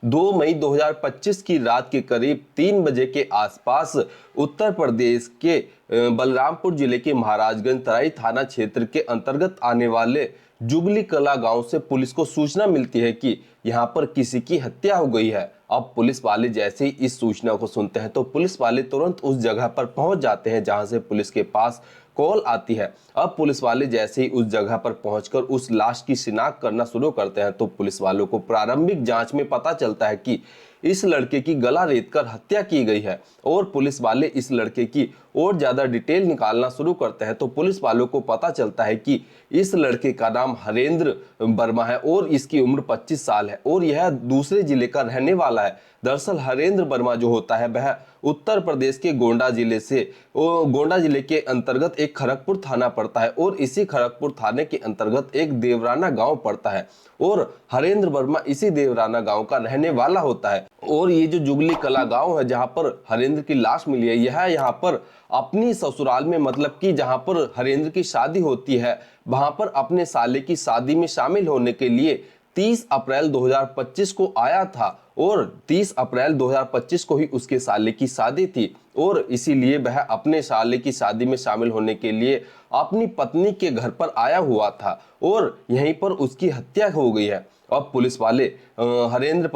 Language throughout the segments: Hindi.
2 मई 2025 की रात के करीब 3 बजे के आसपास उत्तर प्रदेश के बलरामपुर जिले के महाराजगंज तराई थाना क्षेत्र के अंतर्गत आने वाले जुगली कला गांव से पुलिस को सूचना मिलती है कि यहां पर किसी की हत्या हो गई है। अब पुलिस वाले जैसे ही इस सूचना को सुनते हैं तो पुलिस वाले तुरंत उस जगह पर पहुंच जाते हैं जहां से पुलिस के पास कॉल आती है। अब पुलिस वाले जैसे ही उस जगह पर पहुंचकर उस लाश की शिनाख्त करना शुरू करते हैं तो पुलिस वालों को प्रारंभिक जांच में पता चलता है कि इस लड़के की गला रेतकर हत्या की गई है। और पुलिस वाले इस लड़के की और ज्यादा डिटेल निकालना शुरू करते हैं तो पुलिस वालों को पता चलता है कि इस लड़के का नाम हरेंद्र वर्मा है और इसकी उम्र 25 साल है और यह दूसरे जिले का रहने वाला है। दरअसल हरेंद्र वर्मा जो होता है वह उत्तर प्रदेश के गोंडा जिले से गोंडा जिले के अंतर्गत एक खड़गपुर थाना पड़ता है और इसी खड़गपुर थाने के अंतर्गत एक देवराना गांव पड़ता है और हरेंद्र वर्मा इसी देवराना गांव का रहने वाला होता है। और ये जो जुगली कला गांव है जहां पर हरेंद्र की लाश मिली है, यह यहाँ पर अपनी ससुराल में मतलब कि जहां पर हरेंद्र की शादी होती है वहां पर अपने साले की शादी में शामिल होने के लिए 30 अप्रैल 2025 को आया था और 30 अप्रैल 2025 को ही उसके साले की शादी थी और इसीलिए वह अपने साले की शादी में शामिल होने के लिए अपनी पत्नी के घर पर आया हुआ था और यहीं पर उसकी हत्या हो गई है। अब पुलिस वाले हरेंद्र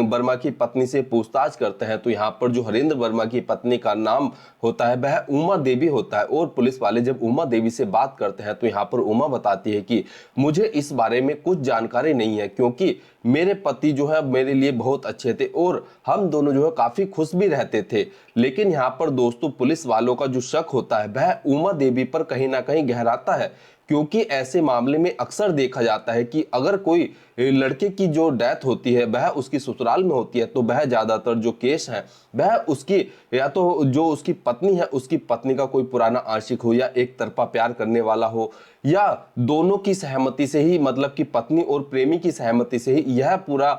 वर्मा की पत्नी से पूछताछ करते हैं तो यहाँ पर जो हरेंद्र वर्मा की पत्नी का नाम होता है वह उमा देवी होता है और पुलिस वाले जब उमा देवी से बात करते हैं तो यहाँ पर उमा बताती है कि मुझे इस बारे में कुछ जानकारी नहीं है क्योंकि मेरे पति जो है मेरे लिए बहुत अच्छे थे और हम दोनों जो है काफी खुश भी रहते थे। लेकिन यहाँ पर दोस्तों पुलिस वालों का जो शक होता है वह उमा देवी पर कहीं ना कहीं गहराता है क्योंकि ऐसे मामले में अक्सर देखा जाता है कि अगर कोई लड़के की जो डेथ होती है वह उसकी ससुराल में होती है तो वह ज्यादातर जो केस है वह उसकी या तो जो उसकी पत्नी है उसकी पत्नी का कोई पुराना आशिक हो या एक तरफा प्यार करने वाला हो या दोनों की सहमति से ही मतलब कि पत्नी और प्रेमी की सहमति से ही यह पूरा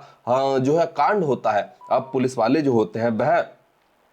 जो है कांड होता है। अब पुलिस वाले जो होते हैं वह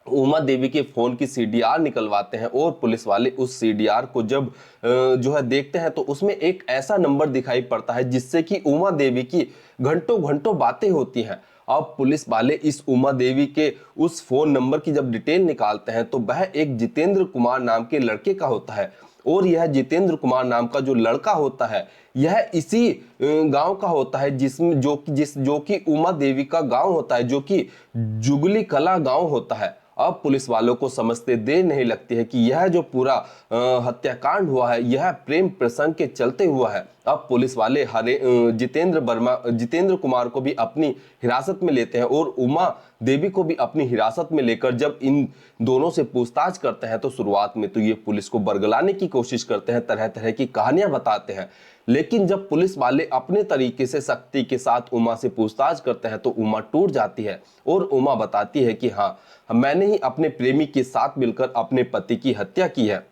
उमा देवी के फोन की सीडीआर निकलवाते हैं और पुलिस वाले उस सीडीआर को जब जो है देखते हैं तो उसमें एक ऐसा नंबर दिखाई पड़ता है जिससे कि उमा देवी की घंटों घंटों बातें होती हैं। अब पुलिस वाले इस उमा देवी के उस फोन नंबर की जब डिटेल निकालते हैं तो वह एक जितेंद्र कुमार नाम के लड़के का होता है और यह जितेंद्र कुमार नाम का जो लड़का होता है यह इसी गांव का होता है जिसमें जो कि उमा देवी का गांव होता है जो कि जुगली कला गांव होता है। अब पुलिस वालों को समझते देर नहीं लगती है कि यह जो पूरा हत्याकांड हुआ है यह प्रेम प्रसंग के चलते हुआ है। अब पुलिस वाले जितेंद्र कुमार को भी अपनी हिरासत में लेते हैं और उमा देवी को भी अपनी हिरासत में लेकर जब इन दोनों से पूछताछ करते हैं तो शुरुआत में तो ये पुलिस को बरगलाने की कोशिश करते हैं, तरह तरह की कहानियां बताते हैं। लेकिन जब पुलिस वाले अपने तरीके से सख्ती के साथ उमा से पूछताछ करते हैं तो उमा टूट जाती है और उमा बताती है कि हाँ, मैंने ही अपने प्रेमी के साथ मिलकर अपने पति की हत्या की है।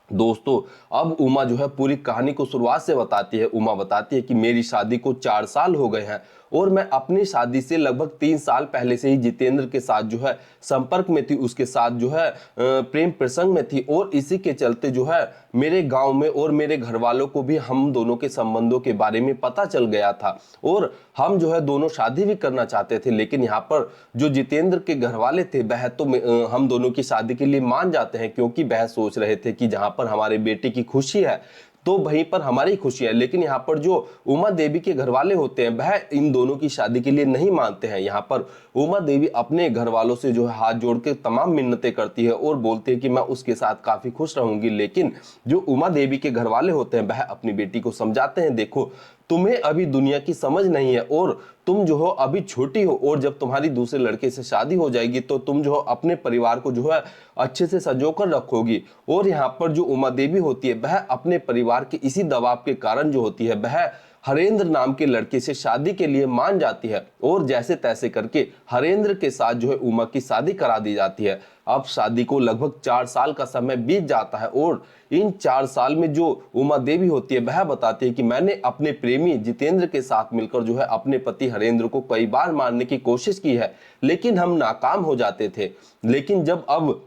दोस्तों अब उमा जो है पूरी कहानी को शुरुआत से बताती है। उमा बताती है कि मेरी शादी को 4 साल हो गए हैं और मैं अपनी शादी से लगभग 3 साल पहले से ही जितेंद्र के साथ जो है संपर्क में थी, उसके साथ जो है प्रेम प्रसंग में थी और इसी के चलते जो है मेरे गांव में और मेरे घर वालों को भी हम दोनों के संबंधों के बारे में पता चल गया था और हम जो है दोनों शादी भी करना चाहते थे। लेकिन यहाँ पर जो जितेंद्र के घर वाले थे वह तो हम दोनों की शादी के लिए मान जाते हैं क्योंकि वह सोच रहे थे कि जहां पर हमारे बेटे की खुशी है तो वहीं पर हमारी खुशी है। लेकिन यहाँ पर जो उमा देवी के घर वाले होते हैं वह इन दोनों की शादी के लिए नहीं मानते हैं। यहाँ पर उमा देवी अपने घर वालों से जो है हाथ जोड़ के तमाम मिन्नतें करती है और बोलती है कि मैं उसके साथ काफी खुश रहूंगी। लेकिन जो उमा देवी के घर वाले होते हैं वह अपनी बेटी को समझाते हैं, देखो तुम्हें अभी दुनिया की समझ नहीं है और तुम जो हो अभी छोटी हो और जब तुम्हारी दूसरे लड़के से शादी हो जाएगी तो तुम जो हो अपने परिवार को जो है अच्छे से संजोकर रखोगी। और यहाँ पर जो उमा देवी होती है वह अपने परिवार के इसी दबाव के कारण जो होती है वह हरेंद्र नाम के लड़के से शादी के लिए मान जाती है और जैसे तैसे करके हरेंद्र के साथ जो है उमा की शादी करा दी जाती है। अब शादी को लगभग 4 साल का समय बीत जाता है और इन 4 साल में जो उमा देवी होती है वह बताती है कि मैंने अपने प्रेमी जितेंद्र के साथ मिलकर जो है अपने पति हरेंद्र को कई बार मारने की कोशिश की है लेकिन हम नाकाम हो जाते थे। लेकिन जब अब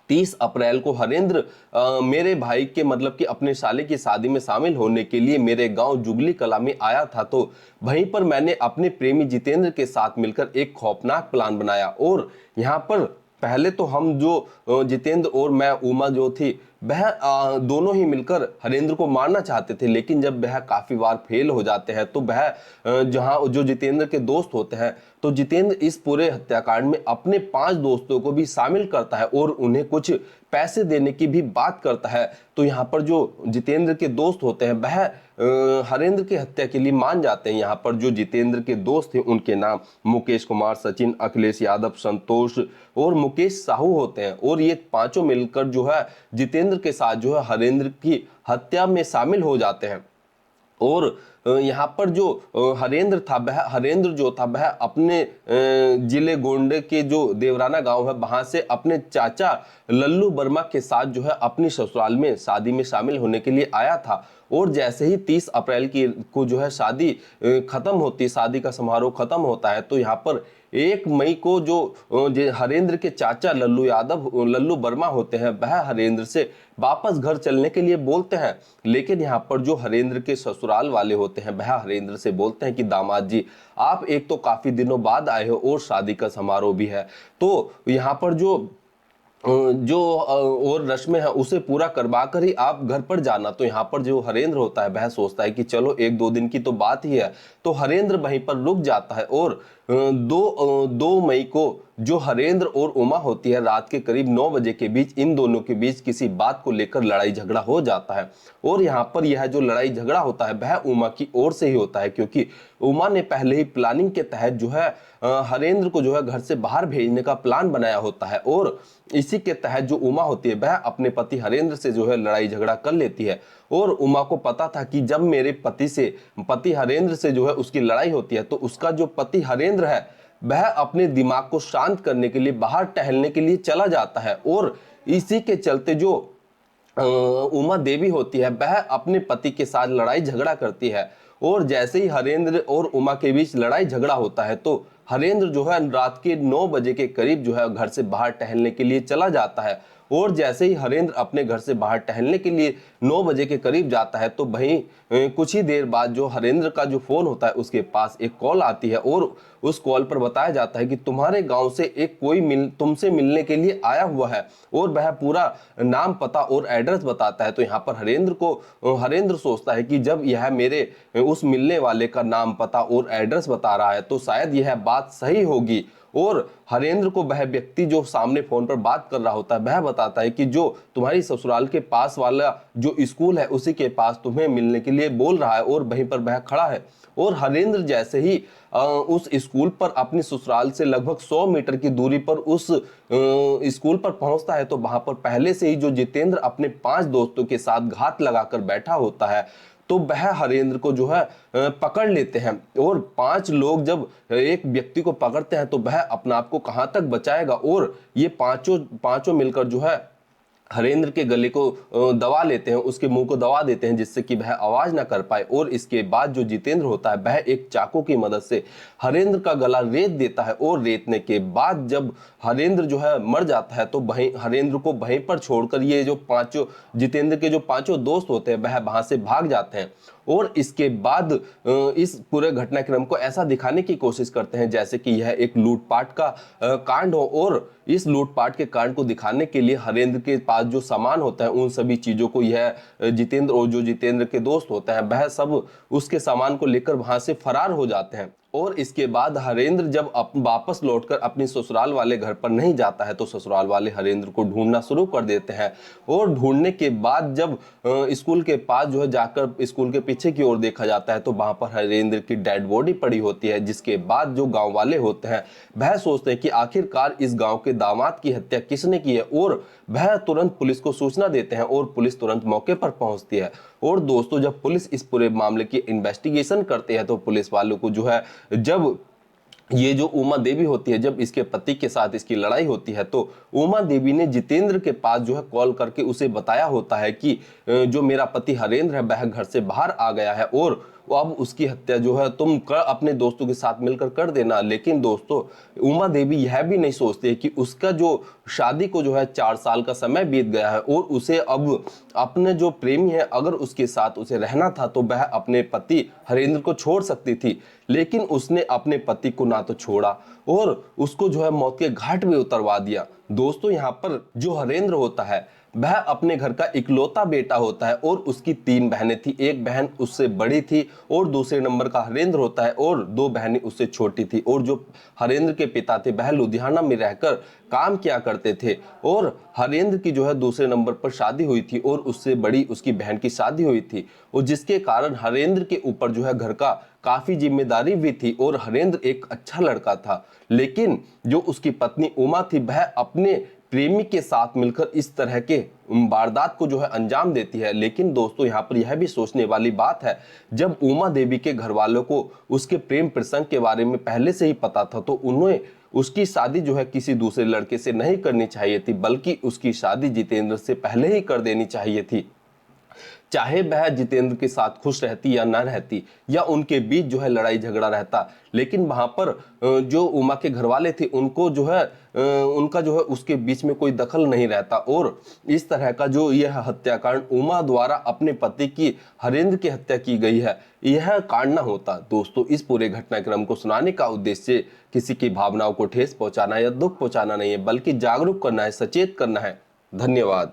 30 अप्रैल को हरेंद्र मेरे भाई के मतलब कि अपने साले की शादी में शामिल होने के लिए मेरे गांव जुगली कला में आया था। तो वहीं पर मैंने अपने प्रेमी जितेंद्र के साथ मिलकर एक खौफनाक प्लान बनाया। और यहाँ पर पहले तो हम जो जितेंद्र और मैं उमा जो थी वह दोनों ही मिलकर हरेंद्र को मारना चाहते थे, लेकिन जब वह काफी बार फेल हो जाते हैं तो वह जहां जो जितेंद्र के दोस्त होते हैं तो जितेंद्र इस पूरे हत्याकांड में अपने 5 दोस्तों को भी शामिल करता है और उन्हें कुछ पैसे देने की भी बात करता है। तो यहाँ पर जो जितेंद्र के दोस्त होते हैं वह हरेंद्र की हत्या के लिए मान जाते हैं। यहाँ पर जो जितेंद्र के दोस्त थे उनके नाम मुकेश कुमार, सचिन, अखिलेश यादव, संतोष और मुकेश साहू होते हैं। और ये पांचों मिलकर जो है जितेंद्र के साथ जो है हरेंद्र की हत्या में शामिल हो जाते हैं। और यहाँ पर जो हरेंद्र जो था वह अपने जिले गोंडे के जो देवराना गांव है वहां से अपने चाचा लल्लू वर्मा के साथ जो है अपनी ससुराल में शादी में शामिल होने के लिए आया था। और जैसे ही 30 अप्रैल की को जो है शादी खत्म होती, शादी का समारोह खत्म होता है, तो यहाँ पर 1 मई को जो हरेंद्र के चाचा लल्लू वर्मा होते हैं वह हरेंद्र से वापस घर चलने के लिए बोलते हैं। लेकिन यहाँ पर जो हरेंद्र के ससुराल वाले होते हैं वह हरेंद्र से बोलते हैं कि दामाद जी, आप एक तो काफी दिनों बाद आए हो और शादी का समारोह भी है, तो यहाँ पर और रस्में है उसे पूरा करवा कर ही आप घर पर जाना। तो यहाँ पर जो हरेंद्र होता है वह सोचता है कि चलो 1-2 दिन की तो बात ही है, तो हरेंद्र वहीं पर रुक जाता है। और 2 मई को जो हरेंद्र और उमा होती है रात के करीब 9 बजे के बीच इन दोनों के बीच किसी बात को लेकर लड़ाई झगड़ा हो जाता है। और यहाँ पर यह जो लड़ाई झगड़ा होता है वह उमा की ओर से ही होता है, क्योंकि उमा ने पहले ही प्लानिंग के तहत जो है हरेंद्र को जो है घर से बाहर भेजने का प्लान बनाया होता है। और इसी के तहत जो उमा होती है वह अपने पति हरेंद्र से जो है लड़ाई झगड़ा कर लेती है। और उमा को पता था कि जब मेरे पति हरेंद्र से जो है उसकी लड़ाई होती है तो उसका जो पति हरेंद्र है वह अपने दिमाग को शांत करने के लिए बाहर टहलने के लिए चला जाता है। और इसी के चलते जो उमा देवी होती है वह अपने पति के साथ लड़ाई झगड़ा करती है। और जैसे ही हरेंद्र और उमा के बीच लड़ाई झगड़ा होता है तो हरेंद्र जो है रात के 9 बजे के करीब जो है घर से बाहर टहलने के लिए चला जाता है। और जैसे ही हरेंद्र अपने घर से बाहर टहलने के लिए 9 बजे के करीब जाता है तो वहीं कुछ ही देर बाद जो हरेंद्र का जो फोन होता है उसके पास एक कॉल आती है। और उस कॉल पर बताया जाता है कि तुम्हारे गांव से एक कोई तुमसे मिलने के लिए आया हुआ है, और वह पूरा नाम, पता और एड्रेस बताता है। तो यहाँ पर हरेंद्र सोचता है कि जब यह मेरे उस मिलने वाले का नाम, पता और एड्रेस बता रहा है तो शायद यह बात सही होगी। और हरेंद्र को वह व्यक्ति जो सामने फोन पर बात कर रहा होता है वह बताता है कि जो तुम्हारी ससुराल के पास वाला जो स्कूल है उसी के पास तुम्हें मिलने के लिए बोल रहा है और वहीं पर वह खड़ा है। और हरेंद्र जैसे ही उस स्कूल पर अपनी ससुराल से लगभग 100 मीटर की दूरी पर उस स्कूल पर पहुंचता है तो वहां पर पहले से ही जो जितेंद्र अपने 5 दोस्तों के साथ घात लगाकर बैठा होता है, तो वह हरेंद्र को जो है पकड़ लेते हैं। और 5 लोग जब एक व्यक्ति को पकड़ते हैं तो वह अपना आप को कहां तक बचाएगा। और ये पांचों मिलकर जो है हरेंद्र के गले को दबा लेते हैं, उसके मुंह को दबा देते हैं जिससे कि वह आवाज ना कर पाए। और इसके बाद जो जितेंद्र होता है वह एक चाकू की मदद से हरेंद्र का गला रेत देता है। और रेतने के बाद जब हरेंद्र जो है मर जाता है तो वहीं हरेंद्र को वहीं पर छोड़कर ये जो जितेंद्र के जो 5 दोस्त होते हैं वह वहां से भाग जाते हैं। और इसके बाद इस पूरे घटनाक्रम को ऐसा दिखाने की कोशिश करते हैं जैसे कि यह एक लूटपाट का कांड हो। और इस लूटपाट के कांड को दिखाने के लिए हरेंद्र के पास जो सामान होता है उन सभी चीजों को यह जितेंद्र और जो जितेंद्र के दोस्त होते हैं वह सब उसके सामान को लेकर वहां से फरार हो जाते हैं। और इसके बाद हरेंद्र जब वापस लौटकर अपनी ससुराल वाले घर पर नहीं जाता है तो ससुराल वाले हरेंद्र को ढूंढना शुरू कर देते हैं। और ढूंढने के बाद जब स्कूल के पास जो है जाकर स्कूल के पीछे की ओर देखा जाता है तो वहां पर हरेंद्र की डेड बॉडी पड़ी होती है। जिसके बाद जो गांव वाले होते हैं वह सोचते हैं कि आखिरकार इस गांव के दामाद की हत्या किसने की है, और वह तुरंत पुलिस को सूचना देते हैं और पुलिस तुरंत मौके पर पहुंचती है। और दोस्तों जब पुलिस इस पूरे मामले की इन्वेस्टिगेशन करती है तो पुलिस वालों को जो है जब ये जो उमा देवी होती है जब इसके पति के साथ इसकी लड़ाई होती है तो उमा देवी ने जितेंद्र के पास जो है कॉल करके उसे बताया होता है कि जो मेरा पति हरेंद्र है वह घर से बाहर आ गया है और वो अब उसकी हत्या जो है तुम अपने दोस्तों के साथ मिलकर कर देना। लेकिन दोस्तों उमा देवी यह भी नहीं सोचते कि उसका जो शादी को जो है 4 साल का समय बीत गया है और उसे अब अपने जो प्रेमी है अगर उसके साथ उसे रहना था तो वह अपने पति हरेंद्र को छोड़ सकती थी, लेकिन उसने अपने पति को ना तो छोड़ा और उसको जो है मौत के घाट में उतरवा दिया। दोस्तों यहाँ पर जो हरेंद्र होता है वह अपने घर का इकलौता बेटा होता है और उसकी 3 बहनें थी, एक बहन उससे बड़ी थी और दूसरे नंबर का हरेंद्र होता है और 2 बहनें उससे छोटी थी। और जो हरेंद्र के पिता थे वह लुधियाना में रहकर काम किया करते थे और हरेंद्र की जो है दूसरे नंबर पर शादी हुई थी और उससे बड़ी उसकी बहन की शादी हुई थी और जिसके कारण हरेंद्र के ऊपर जो है घर का काफी जिम्मेदारी भी थी और हरेंद्र एक अच्छा लड़का था। लेकिन जो उसकी पत्नी उमा थी वह अपने प्रेमी के साथ मिलकर इस तरह के वारदात को जो है अंजाम देती है। लेकिन दोस्तों यहाँ पर यह भी सोचने वाली बात है, जब उमा देवी के घर वालों को उसके प्रेम प्रसंग के बारे में पहले से ही पता था तो उन्हें उसकी शादी जो है किसी दूसरे लड़के से नहीं करनी चाहिए थी, बल्कि उसकी शादी जितेंद्र से पहले ही कर देनी चाहिए थी। चाहे वह जितेंद्र के साथ खुश रहती या ना रहती या उनके बीच जो है लड़ाई झगड़ा रहता, लेकिन वहां पर जो उमा के घर वाले थे उनको जो है उनका जो है उसके बीच में कोई दखल नहीं रहता और इस तरह का जो यह हत्याकांड उमा द्वारा अपने पति की हरेंद्र की हत्या की गई है यह कांड ना होता। दोस्तों इस पूरे घटनाक्रम को सुनाने का उद्देश्य किसी की भावनाओं को ठेस पहुंचाना या दुख पहुंचाना नहीं है, बल्कि जागरूक करना है, सचेत करना है। धन्यवाद।